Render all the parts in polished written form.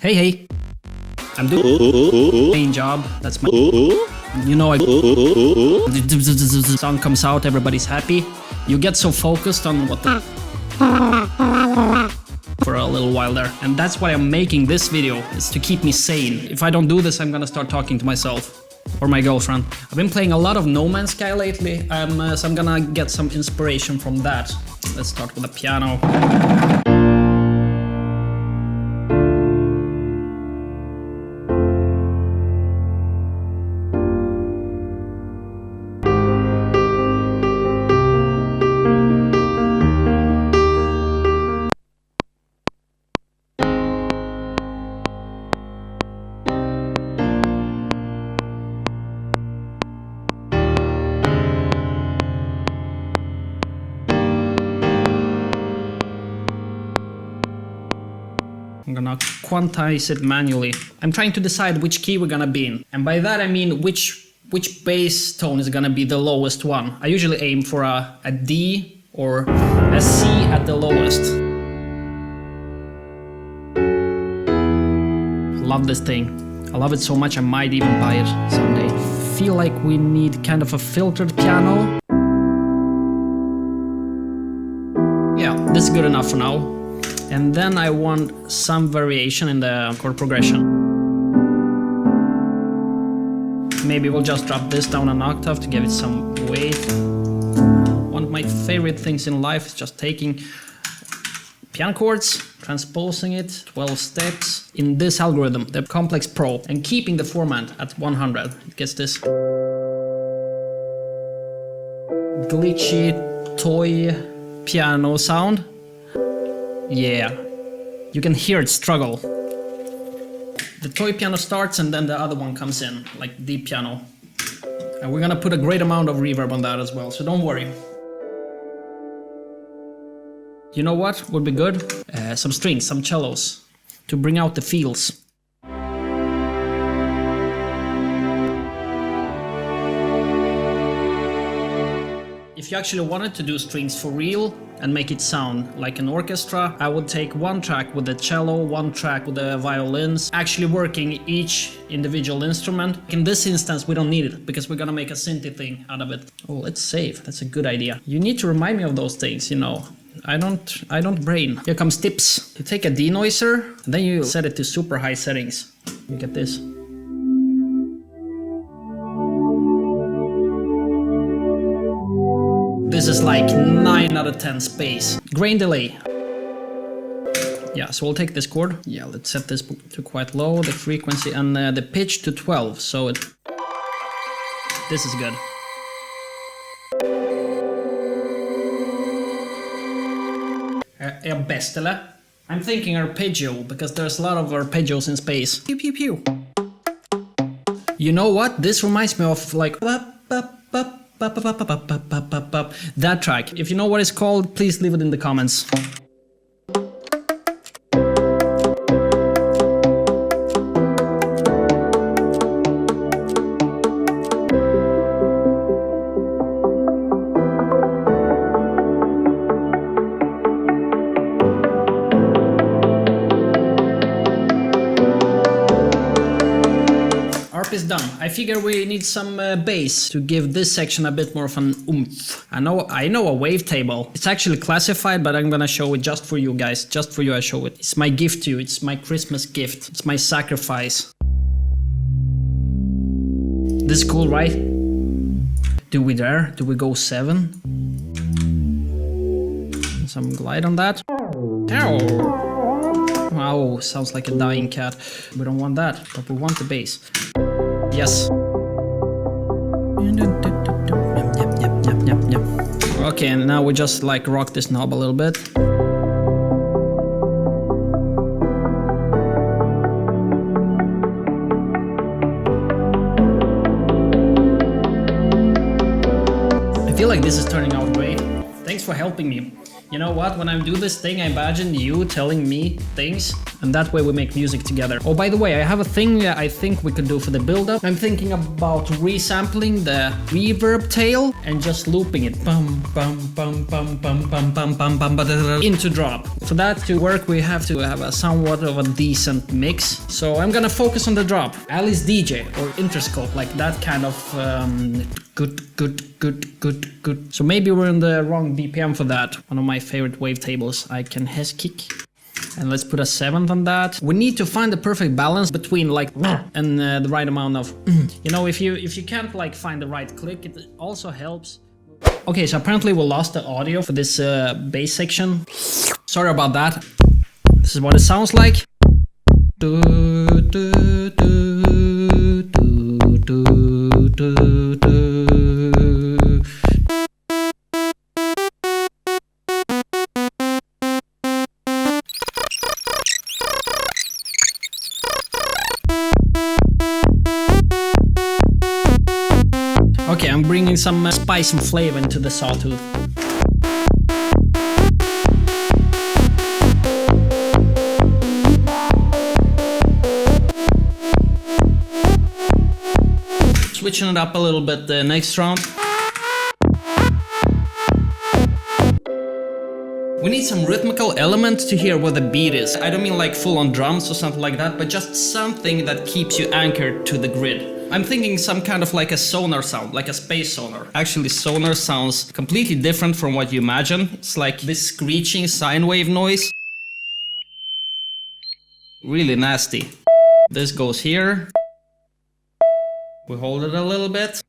Hey, hey. I'm doing main job. That's my. You know, song comes out, everybody's happy. You get so focused on what the for a little while there, and that's why I'm making this video, is to keep me sane. If I don't do this, I'm gonna start talking to myself or my girlfriend. I've been playing a lot of No Man's Sky lately, so I'm gonna get some inspiration from that. Let's start with the piano. I'm gonna quantize it manually. I'm trying to decide which key we're gonna be in. And by that I mean which bass tone is gonna be the lowest one. I usually aim for a D or a C at the lowest. Love this thing. I love it so much I might even buy it someday. Feel like we need kind of a filtered piano. Yeah, this is good enough for now. And then I want some variation in the chord progression. Maybe we'll just drop this down an octave to give it some weight. One of my favorite things in life is just taking piano chords, transposing it 12 steps in this algorithm, the Complex Pro, and keeping the format at 100. It gets this glitchy toy piano sound. Yeah, you can hear it struggle. The toy piano starts and then the other one comes in, like deep piano. And we're gonna put a great amount of reverb on that as well, so don't worry. You know what would be good? Some strings, some cellos, to bring out the feels. If you actually wanted to do strings for real and make it sound like an orchestra, I would take one track with the cello, one track with the violins, actually working each individual instrument. In this instance, we don't need it because we're gonna make a synthy thing out of it. Oh, let's save. That's a good idea. You need to remind me of those things, you know. I don't brain. Here comes tips. You take a denoiser, and then you set it to super high settings. You get this. This is like 9 out of 10 space. Grain delay. Yeah, so we'll take this chord. Yeah, let's set this to quite low, the frequency, and the pitch to 12. So it. This is good. Best, eller? I'm thinking arpeggio, because there's a lot of arpeggios in space. Pew pew pew. You know what? This reminds me of like. That track. If you know what it's called, please leave it in the comments. Is done. I figure we need some bass to give this section a bit more of an oomph. I know a wavetable. It's actually classified, but I'm gonna show it just for you guys. Just for you I show it. It's my gift to you. It's my Christmas gift. It's my sacrifice. This is cool, right? Do we dare? Do we go 7? Some glide on that. Ow! Wow, sounds like a dying cat. We don't want that, but we want the bass. Yes. Okay, and now we just like rock this knob a little bit. I feel like this is turning out great. Thanks for helping me. You know what, when I do this thing, I imagine you telling me things And that way we make music together. Oh, by the way, I have a thing I think we could do for the build-up. I'm thinking about resampling the reverb tail and just looping it bum, bum, bum, bum, bum, bum, bum, bum, bum, bum, into drop. For that to work, we have to have a somewhat of a decent mix. So I'm gonna focus on the drop. Alice DJ or Interscope, like that kind of good. So maybe we're in the wrong BPM for that. One of my favorite wavetables. I can hes kick. And let's put a 7th on that. We need to find the perfect balance between like and the right amount of you know, if you can't like find the right click, it also helps. Okay, so apparently we lost the audio for this bass section. Sorry about that. This is what it sounds like. Okay, I'm bringing some spice and flavor into the sawtooth. Switching it up a little bit the next round. We need some rhythmical element to hear where the beat is. I don't mean like full on drums or something like that, but just something that keeps you anchored to the grid. I'm thinking some kind of like a sonar sound, like a space sonar. Actually, sonar sounds completely different from what you imagine. It's like this screeching sine wave noise. Really nasty. This goes here. We hold it a little bit.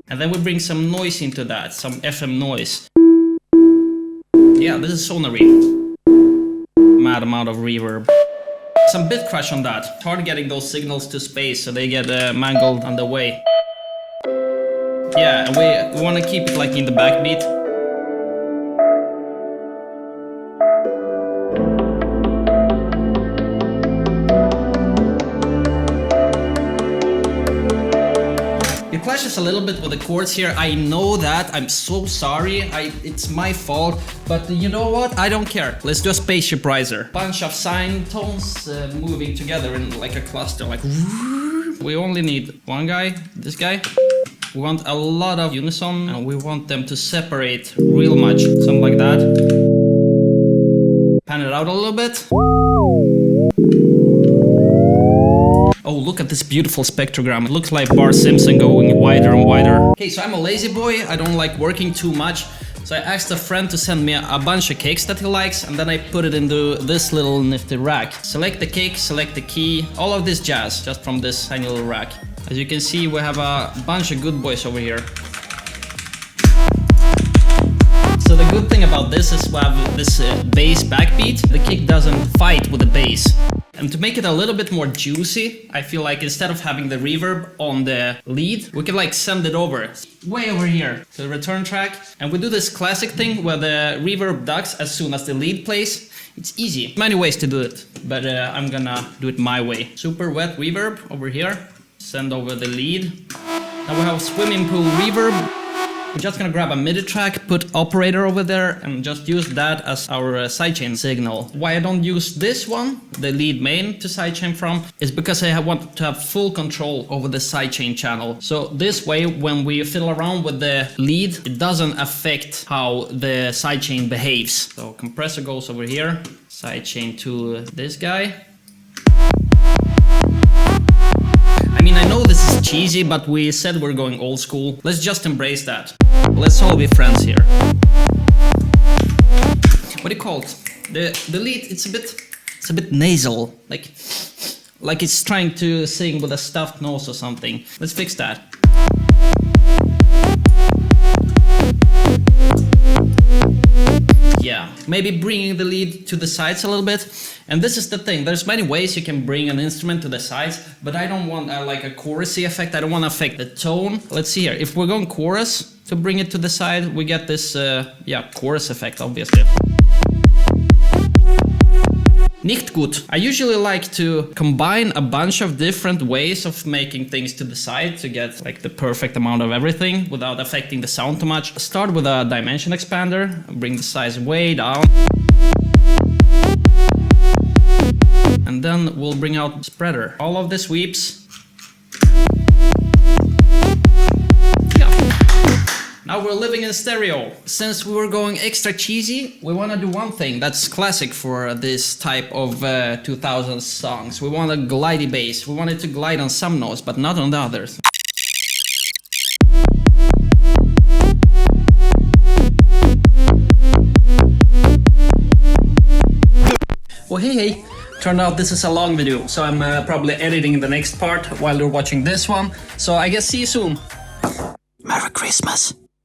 And then we bring some noise into that, some FM noise. Yeah, this is sonary. Mad amount of reverb. Some bit crash on that. It's hard getting those signals to space so they get mangled on the way. Yeah, and we want to keep it like in the backbeat. It clashes a little bit with the chords here. I know that. I'm so sorry. It's my fault. But you know what? I don't care. Let's do a spaceship riser. Bunch of sine tones moving together in like a cluster. Like we only need one guy, this guy. We want a lot of unison and we want them to separate real much. Something like that. Pan it out a little bit. Oh, look at this beautiful spectrogram. It looks like Bart Simpson going wider and wider. Okay, so I'm a lazy boy. I don't like working too much. So I asked a friend to send me a bunch of cakes that he likes, and then I put it into this little nifty rack. Select the cake, select the key, all of this jazz just from this tiny little rack. As you can see, we have a bunch of good boys over here. So the good thing about this is we have this bass backbeat. The kick doesn't fight with the bass. And to make it a little bit more juicy, I feel like instead of having the reverb on the lead, we can like send it over, way over here to the return track. And we do this classic thing where the reverb ducks as soon as the lead plays. It's easy. Many ways to do it, but I'm gonna do it my way. Super wet reverb over here. Send over the lead. Now we have swimming pool reverb. We're just gonna grab a MIDI track, put operator over there, and just use that as our sidechain signal. Why I don't use this one, the lead main to sidechain from, is because I want to have full control over the sidechain channel. So this way, when we fiddle around with the lead, it doesn't affect how the sidechain behaves. So compressor goes over here, sidechain to this guy. I mean, I know this is cheesy, but we said we're going old school. Let's just embrace that. Let's all be friends here. What do you call it? The lead, it's a bit nasal, like it's trying to sing with a stuffed nose or something. Let's fix that. Yeah, maybe bringing the lead to the sides a little bit. And this is the thing, there's many ways you can bring an instrument to the sides, but I don't want like a chorusy effect. I don't want to affect the tone. Let's see here, if we're going chorus to bring it to the side, we get this, chorus effect, obviously. Nicht gut. I usually like to combine a bunch of different ways of making things to the side to get like the perfect amount of everything without affecting the sound too much. Start with a dimension expander, bring the size way down. and then we'll bring out spreader. All of the sweeps. Yeah. Now we're living in stereo. Since we were going extra cheesy, we want to do one thing that's classic for this type of 2000s songs. We want a glidey bass. We want it to glide on some notes, but not on the others. Well, hey, turned out this is a long video, so I'm probably editing the next part while you're watching this one. So I guess see you soon. Merry Christmas.